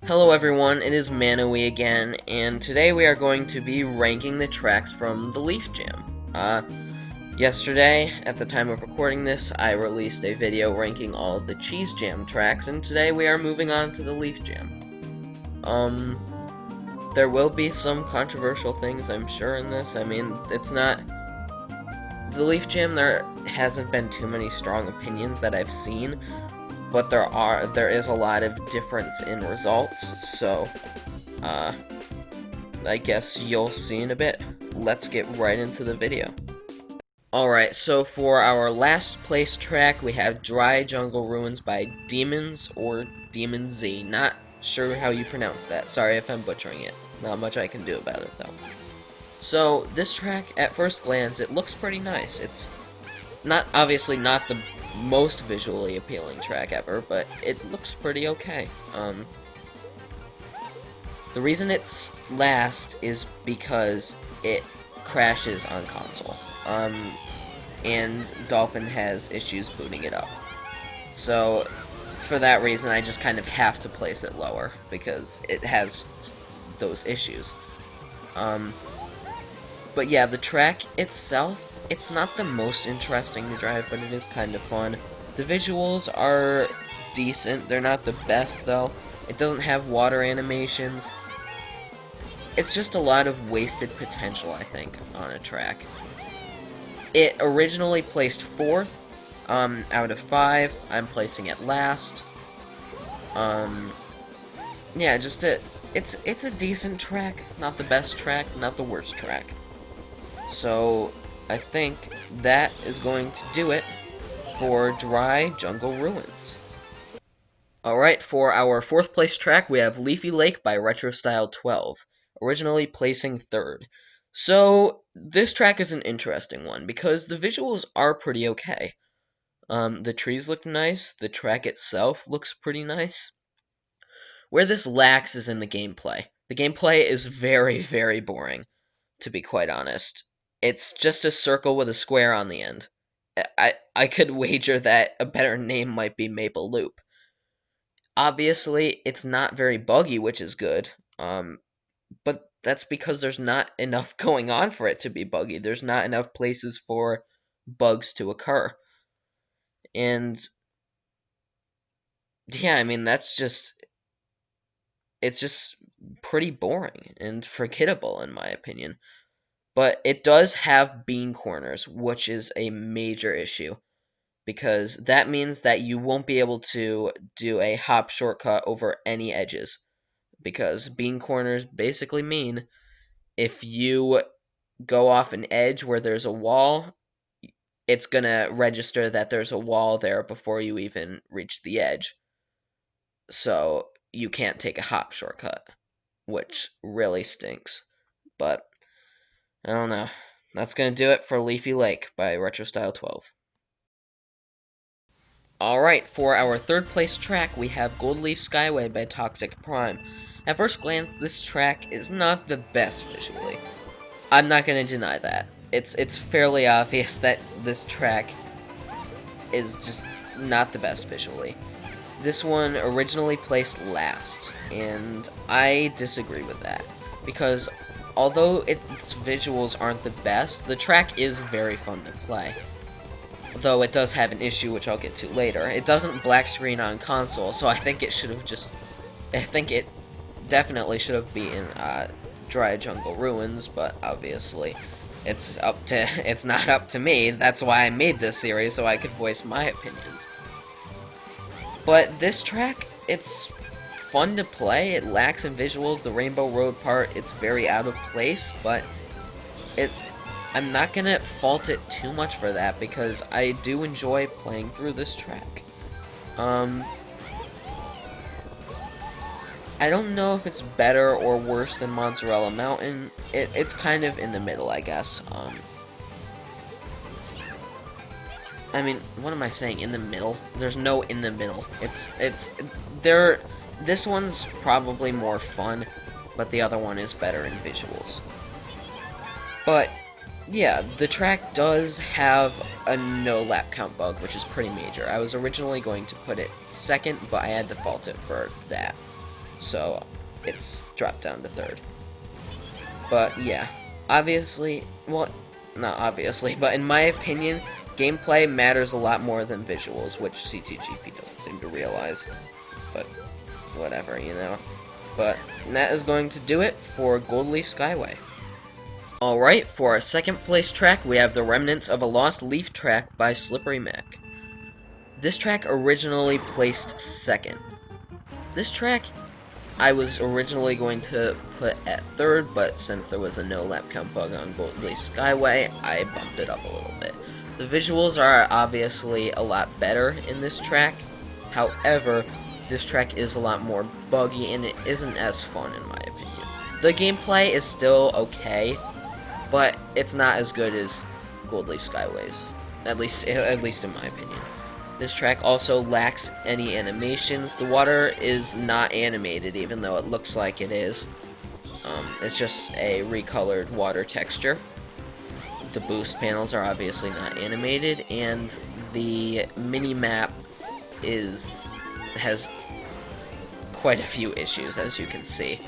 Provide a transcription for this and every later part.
Hello everyone, it is Manui again, and today we are going to be ranking the tracks from the Leaf Jam. Yesterday, at the time of recording this, I released a video ranking all of the Cheese Jam tracks, and today we are moving on to the Leaf Jam. There will be some controversial things, I'm sure, in this. I mean, it's not... The Leaf Jam, there hasn't been too many strong opinions that I've seen, but there is a lot of difference in results, so I guess you'll see in a bit. Let's get right into the video. Alright, so for our last place track, we have Dry Jungle Ruins by Demons or Demon Z. Not sure how you pronounce that. Sorry if I'm butchering it. Not much I can do about it, though. So, this track, at first glance, it looks pretty nice. It's obviously not the most visually appealing track ever, but it looks pretty okay. The reason it's last is because it crashes on console, and Dolphin has issues booting it up. So, for that reason, I just kind of have to place it lower, because it has those issues. But yeah, the track itself, it's not the most interesting to drive, but it is kind of fun. The visuals are decent. They're not the best, though. It doesn't have water animations. It's just a lot of wasted potential, I think, on a track. It originally placed 4th out of 5. I'm placing it last. Yeah, it's a decent track. Not the best track, not the worst track. So, I think that is going to do it for Dry Jungle Ruins. Alright, for our 4th place track, we have Leafy Lake by Retrostyle 12, originally placing 3rd. So, this track is an interesting one, because the visuals are pretty okay. The trees look nice, the track itself looks pretty nice. Where this lacks is in the gameplay. The gameplay is very, very boring, to be quite honest. It's just a circle with a square on the end. I could wager that a better name might be Maple Loop. Obviously, it's not very buggy, which is good. But that's because there's not enough going on for it to be buggy. There's not enough places for bugs to occur. And yeah, I mean, it's just pretty boring and forgettable in my opinion. But it does have bean corners, which is a major issue, because that means that you won't be able to do a hop shortcut over any edges, because bean corners basically mean if you go off an edge where there's a wall, it's gonna register that there's a wall there before you even reach the edge, so you can't take a hop shortcut, which really stinks. But I don't know. That's going to do it for Leafy Lake by Retrostyle 12. Alright, for our 3rd place track, we have Gold Leaf Skyway by Toxic Prime. At first glance, this track is not the best visually. I'm not going to deny that. It's fairly obvious that this track is just not the best visually. This one originally placed last, and I disagree with that, because although its visuals aren't the best, the track is very fun to play. Though it does have an issue, which I'll get to later. It doesn't black screen on console, so I think it should have I think it definitely should have been Dry Jungle Ruins, but obviously it's not up to me. That's why I made this series, so I could voice my opinions. But this track, it's fun to play. It lacks in visuals. The Rainbow Road part, it's very out of place, but I'm not gonna fault it too much for that, because I do enjoy playing through this track. I don't know if it's better or worse than Mozzarella Mountain. It's kind of in the middle, I guess. I mean, what am I saying? In the middle? There's no in the middle. This one's probably more fun, but the other one is better in visuals. But yeah, the track does have a no lap count bug, which is pretty major. I was originally going to put it 2nd, but I had to fault it for that. so it's dropped down to 3rd. But yeah, obviously, well, not obviously, but in my opinion, gameplay matters a lot more than visuals, which CTGP doesn't seem to realize. But whatever, you know. But that is going to do it for Gold Leaf Skyway. Alright, for our 2nd place track, we have The Remnants of a Lost Leaf track by Slippery Mac. This track originally placed 2nd. This track I was originally going to put at 3rd, but since there was a no lap count bug on Gold Leaf Skyway, I bumped it up a little bit. The visuals are obviously a lot better in this track. However, this track is a lot more buggy and it isn't as fun in my opinion. The gameplay is still okay, but it's not as good as Gold Leaf Skyway's, at least in my opinion. This track also lacks any animations. The water is not animated, even though it looks like it is. It's just a recolored water texture. The boost panels are obviously not animated, and the mini-map has quite a few issues, as you can see.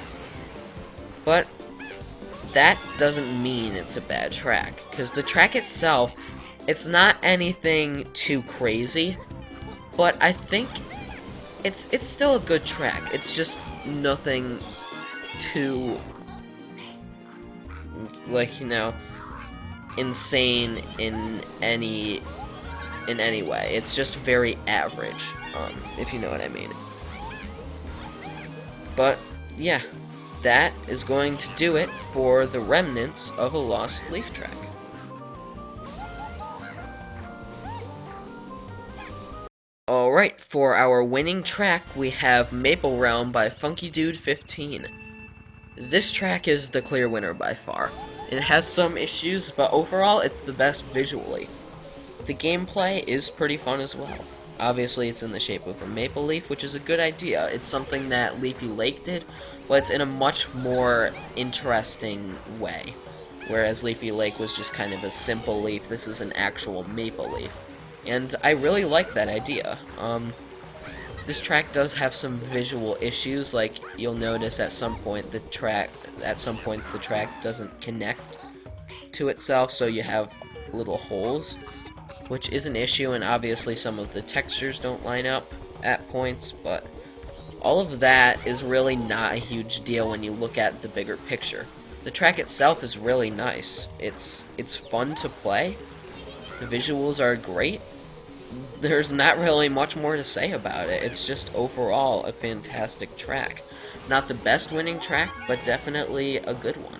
But that doesn't mean it's a bad track, because the track itself, it's not anything too crazy, but I think it's still a good track. It's just nothing too, like, you know, insane in any way. It's just very average, if you know what I mean. But yeah, that is going to do it for The Remnants of a Lost Leaf track. Alright, for our winning track, we have Maple Realm by Funky Dude 15. This track is the clear winner by far. It has some issues, but overall, it's the best visually. The gameplay is pretty fun as well. Obviously, it's in the shape of a maple leaf, which is a good idea. It's something that Leafy Lake did, but it's in a much more interesting way. Whereas Leafy Lake was just kind of a simple leaf, this is an actual maple leaf. And I really like that idea. This track does have some visual issues, like you'll notice at some points the track doesn't connect to itself, so you have little holes, which is an issue, and obviously some of the textures don't line up at points, but all of that is really not a huge deal when you look at the bigger picture. The track itself is really nice. It's fun to play. The visuals are great. There's not really much more to say about it. It's just overall a fantastic track. Not the best winning track, but definitely a good one.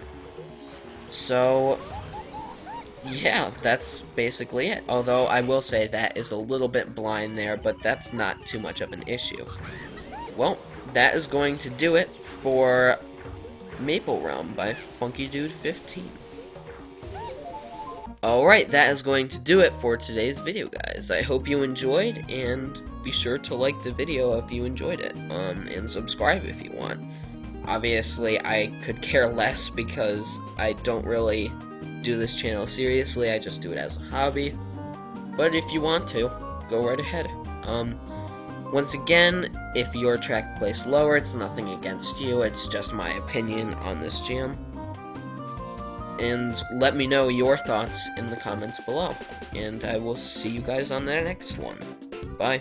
So yeah, that's basically it. Although I will say that is a little bit blind there, but that's not too much of an issue. Well, that is going to do it for Maple Realm by Funky Dude 15. Alright, that is going to do it for today's video, guys. I hope you enjoyed, and be sure to like the video if you enjoyed it, and subscribe if you want. Obviously, I could care less because I don't really do this channel seriously, I just do it as a hobby. But if you want to, go right ahead. Once again, if your track placed lower, it's nothing against you, it's just my opinion on this jam. And let me know your thoughts in the comments below. And I will see you guys on the next one. Bye.